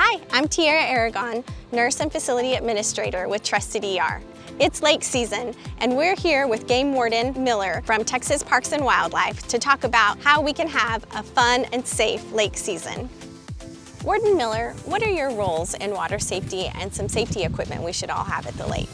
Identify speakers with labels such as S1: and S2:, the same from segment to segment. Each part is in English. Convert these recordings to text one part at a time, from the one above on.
S1: Hi, I'm Tiara Aragon, Nurse and Facility Administrator with Trusted ER. It's lake season, and we're here with Game Warden Miller from Texas Parks and Wildlife to talk about how we can have a fun and safe lake season. Warden Miller, what are your roles in water safety and some safety equipment we should all have at the lake?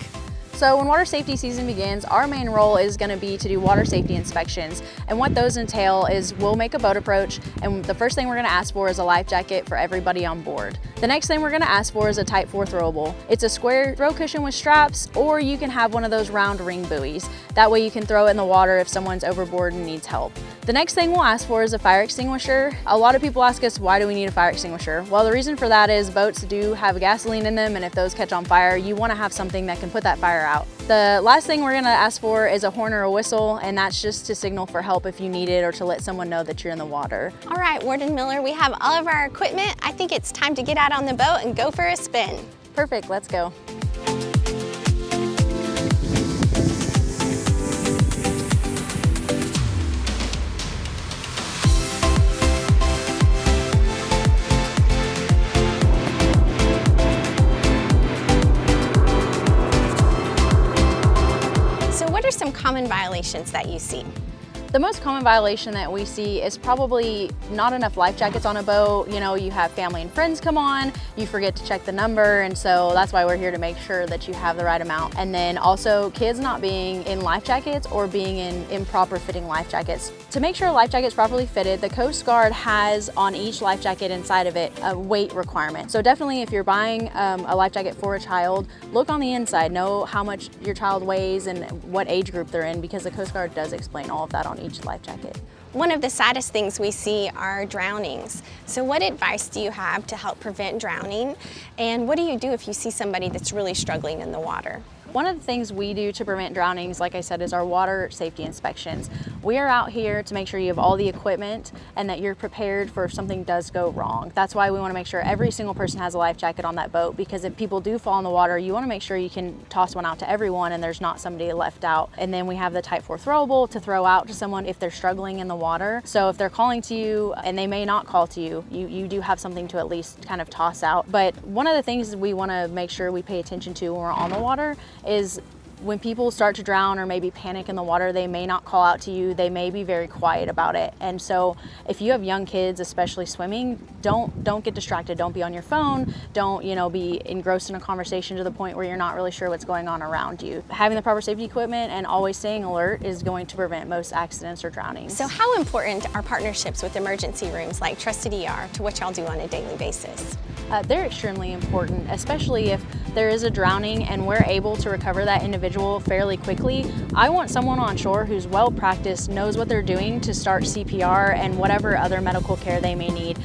S2: So when water safety season begins, our main role is going to be to do water safety inspections. And what those entail is we'll make a boat approach, and the first thing we're going to ask for is a life jacket for everybody on board. The next thing we're going to ask for is a Type 4 throwable. It's a square throw cushion with straps, or you can have one of those round ring buoys. That way you can throw it in the water if someone's overboard and needs help. The next thing we'll ask for is a fire extinguisher. A lot of people ask us, why do we need a fire extinguisher? Well, the reason for that is boats do have gasoline in them, and if those catch on fire, you want to have something that can put that fire out. The last thing we're going to ask for is a horn or a whistle, and that's just to signal for help if you need it or to let someone know that you're in the water.
S1: All right, Warden Miller, we have all of our equipment. I think it's time to get out on the boat and go for a spin.
S2: Perfect, let's go.
S1: What are some common violations that you see?
S2: The most common violation that we see is probably not enough life jackets on a boat. You know, you have family and friends come on, you forget to check the number, and so that's why we're here to make sure that you have the right amount. And then also kids not being in life jackets or being in improper fitting life jackets. To make sure a life jacket is properly fitted, the Coast Guard has on each life jacket inside of it a weight requirement. So definitely if you're buying a life jacket for a child, look on the inside, know how much your child weighs and what age group they're in, because the Coast Guard does explain all of that on each life jacket.
S1: One of the saddest things we see are drownings. So what advice do you have to help prevent drowning? And what do you do if you see somebody that's really struggling in the water?
S2: One of the things we do to prevent drownings, like I said, is our water safety inspections. We are out here to make sure you have all the equipment and that you're prepared for if something does go wrong. That's why we want to make sure every single person has a life jacket on that boat, because if people do fall in the water, you want to make sure you can toss one out to everyone and there's not somebody left out. And then we have the Type 4 throwable to throw out to someone if they're struggling in the water. So if they're calling to you, and they may not call to you, you do have something to at least kind of toss out. But one of the things we want to make sure we pay attention to when we're on the water is when people start to drown or maybe panic in the water, they may not call out to you. They may be very quiet about it. And so if you have young kids, especially swimming, don't get distracted. Don't be on your phone. Don't, be engrossed in a conversation to the point where you're not really sure what's going on around you. Having the proper safety equipment and always staying alert is going to prevent most accidents or drownings.
S1: So how important are partnerships with emergency rooms like Trusted ER, to which I'll do on a daily basis?
S2: They're extremely important, especially if there is a drowning and we're able to recover that individual fairly quickly. I want someone on shore who's well practiced, knows what they're doing to start CPR and whatever other medical care they may need.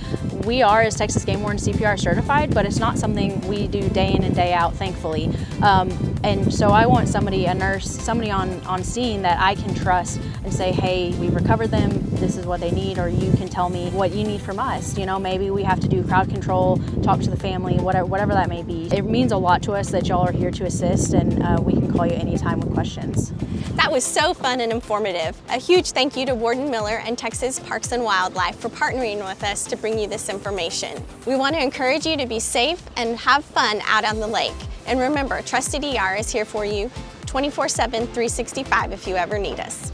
S2: We are, as Texas Game Warden, CPR certified, but it's not something we do day in and day out, thankfully. And so I want somebody, a nurse, somebody on scene that I can trust and say, hey, we recovered them, this is what they need, or you can tell me what you need from us. Maybe we have to do crowd control, talk to the family, whatever that may be. It means a lot to us that y'all are here to assist, and we can call you anytime with questions.
S1: That was so fun and informative. A huge thank you to Warden Miller and Texas Parks and Wildlife for partnering with us to bring you this information. We want to encourage you to be safe and have fun out on the lake. And remember, Trusted ER is here for you 24/7, 365 if you ever need us.